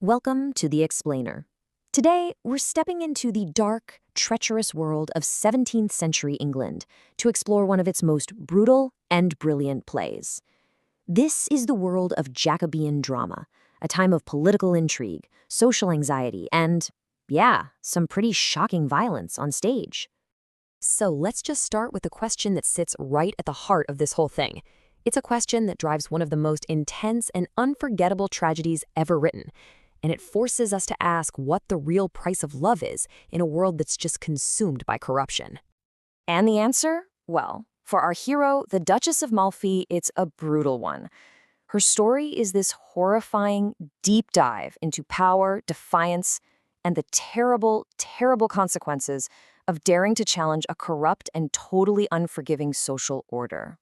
Welcome to The Explainer. Today, we're stepping into the dark, treacherous world of 17th century England to explore one of its most brutal and brilliant plays. This is the world of Jacobean drama, a time of political intrigue, social anxiety, and, yeah, some pretty shocking violence on stage. So let's just start with the question that sits right at the heart of this whole thing. It's a question that drives one of the most intense and unforgettable tragedies ever written. And it forces us to ask what the real price of love is in a world that's just consumed by corruption. And the answer? Well, for our hero, the Duchess of Malfi, it's a brutal one. Her story is this horrifying, deep dive into power, defiance, and the terrible, terrible consequences of daring to challenge a corrupt and totally unforgiving social order.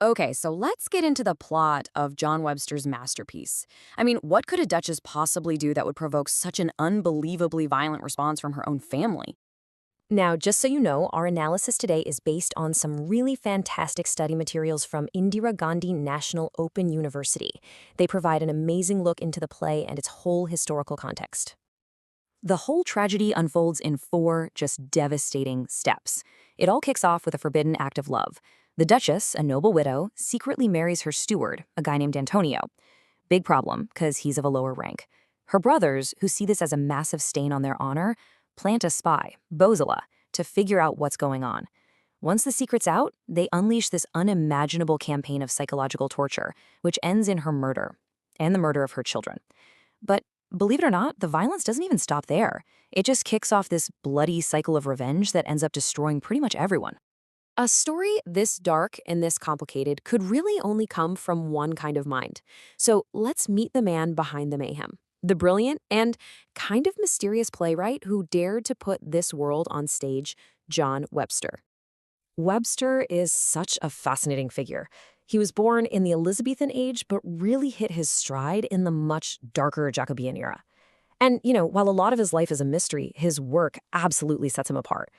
Okay, so let's get into the plot of John Webster's masterpiece. I mean, what could a duchess possibly do that would provoke such an unbelievably violent response from her own family? Now, just so you know, our analysis today is based on some really fantastic study materials from Indira Gandhi National Open University. They provide an amazing look into the play and its whole historical context. The whole tragedy unfolds in 4 just devastating steps. It all kicks off with a forbidden act of love. The Duchess, a noble widow, secretly marries her steward, a guy named Antonio. Big problem, because he's of a lower rank. Her brothers, who see this as a massive stain on their honor, plant a spy, Bozala, to figure out what's going on. Once the secret's out, they unleash this unimaginable campaign of psychological torture, which ends in her murder, and the murder of her children. But believe it or not, the violence doesn't even stop there. It just kicks off this bloody cycle of revenge that ends up destroying pretty much everyone. A story this dark and this complicated could really only come from one kind of mind. So let's meet the man behind the mayhem, the brilliant and kind of mysterious playwright who dared to put this world on stage, John Webster. Webster is such a fascinating figure. He was born in the Elizabethan age, but really hit his stride in the much darker Jacobean era. And, while a lot of his life is a mystery, his work absolutely sets him apart.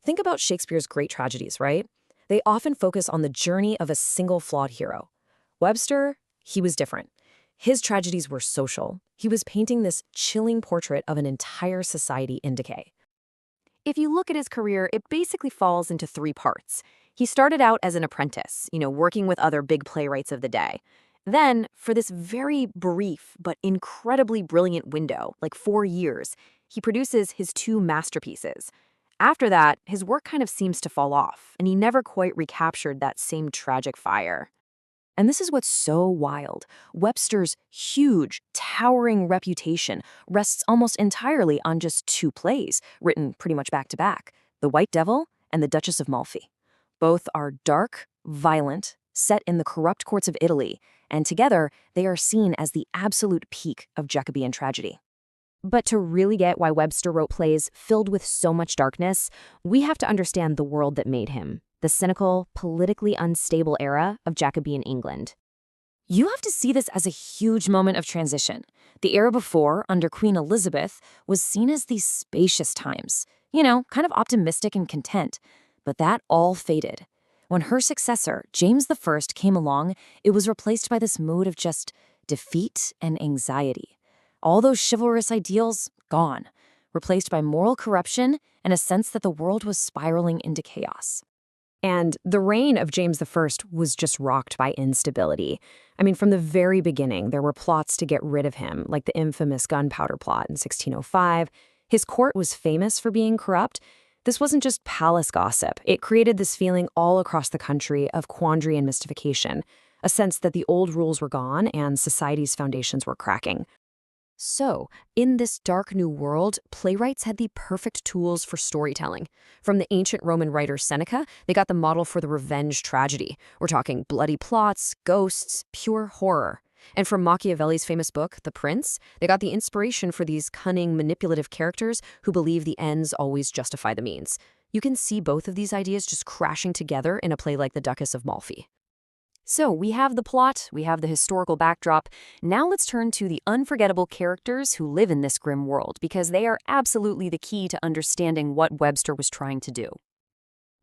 Think about Shakespeare's great tragedies, right? They often focus on the journey of a single flawed hero. Webster, he was different. His tragedies were social. He was painting this chilling portrait of an entire society in decay. If you look at his career, it basically falls into 3 parts. He started out as an apprentice, working with other big playwrights of the day. Then, for this very brief but incredibly brilliant window, like 4 years, he produces his 2 masterpieces. After that, his work kind of seems to fall off, and he never quite recaptured that same tragic fire. And this is what's so wild. Webster's huge, towering reputation rests almost entirely on just 2 plays, written pretty much back to back, The White Devil and The Duchess of Malfi. Both are dark, violent, set in the corrupt courts of Italy, and together they are seen as the absolute peak of Jacobean tragedy. But to really get why Webster wrote plays filled with so much darkness, we have to understand the world that made him, the cynical, politically unstable era of Jacobean England. You have to see this as a huge moment of transition. The era before, under Queen Elizabeth, was seen as these spacious times, kind of optimistic and content. But that all faded. When her successor, James I, came along, it was replaced by this mood of just defeat and anxiety. All those chivalrous ideals, gone, replaced by moral corruption and a sense that the world was spiraling into chaos. And the reign of James I was just rocked by instability. I mean, from the very beginning, there were plots to get rid of him, like the infamous gunpowder plot in 1605. His court was famous for being corrupt. This wasn't just palace gossip. It created this feeling all across the country of quandary and mystification, a sense that the old rules were gone and society's foundations were cracking. So, in this dark new world, playwrights had the perfect tools for storytelling. From the ancient Roman writer Seneca, they got the model for the revenge tragedy. We're talking bloody plots, ghosts, pure horror. And from Machiavelli's famous book, The Prince, they got the inspiration for these cunning, manipulative characters who believe the ends always justify the means. You can see both of these ideas just crashing together in a play like The Duchess of Malfi. So we have the plot, we have the historical backdrop. Now let's turn to the unforgettable characters who live in this grim world, because they are absolutely the key to understanding what Webster was trying to do.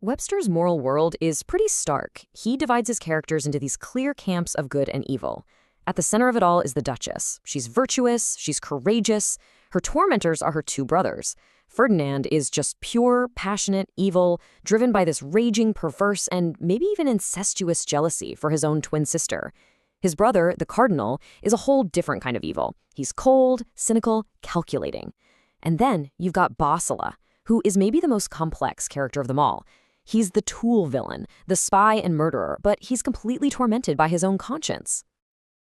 Webster's moral world is pretty stark. He divides his characters into these clear camps of good and evil. At the center of it all is the Duchess. She's virtuous, she's courageous. Her tormentors are her two brothers. Ferdinand is just pure, passionate, evil, driven by this raging, perverse, and maybe even incestuous jealousy for his own twin sister. His brother, the Cardinal, is a whole different kind of evil. He's cold, cynical, calculating. And then you've got Bossala, who is maybe the most complex character of them all. He's the tool villain, the spy and murderer, but he's completely tormented by his own conscience.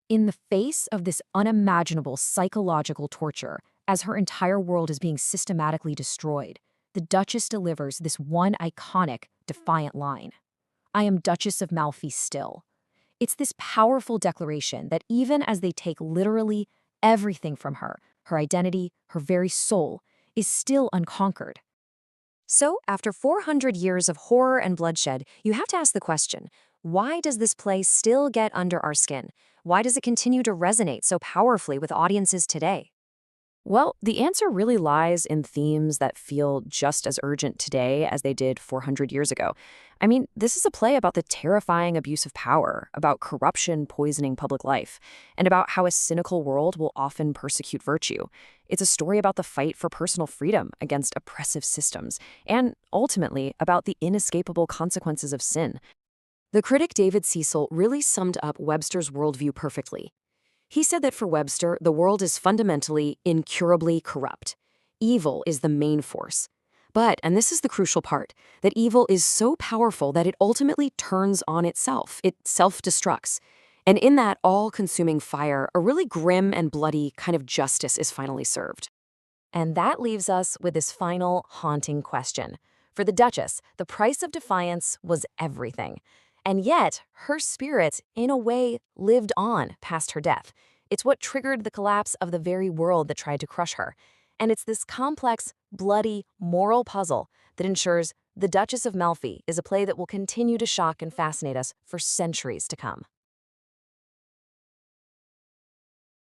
In the face of this unimaginable psychological torture, as her entire world is being systematically destroyed, the Duchess delivers this one iconic, defiant line. "I am Duchess of Malfi still." It's this powerful declaration that even as they take literally everything from her identity, her very soul, is still unconquered. So, after 400 years of horror and bloodshed, you have to ask the question, why does this play still get under our skin? Why does it continue to resonate so powerfully with audiences today? Well, the answer really lies in themes that feel just as urgent today as they did 400 years ago. I mean, this is a play about the terrifying abuse of power, about corruption poisoning public life, and about how a cynical world will often persecute virtue. It's a story about the fight for personal freedom against oppressive systems, and ultimately about the inescapable consequences of sin. The critic David Cecil really summed up Webster's worldview perfectly. He said that for Webster, the world is fundamentally, incurably corrupt. Evil is the main force. But, and this is the crucial part, that evil is so powerful that it ultimately turns on itself. It self-destructs. And in that all-consuming fire, a really grim and bloody kind of justice is finally served. And that leaves us with this final, haunting question. For the Duchess, the price of defiance was everything. And yet, her spirit, in a way, lived on past her death. It's what triggered the collapse of the very world that tried to crush her. And it's this complex, bloody, moral puzzle that ensures The Duchess of Malfi is a play that will continue to shock and fascinate us for centuries to come.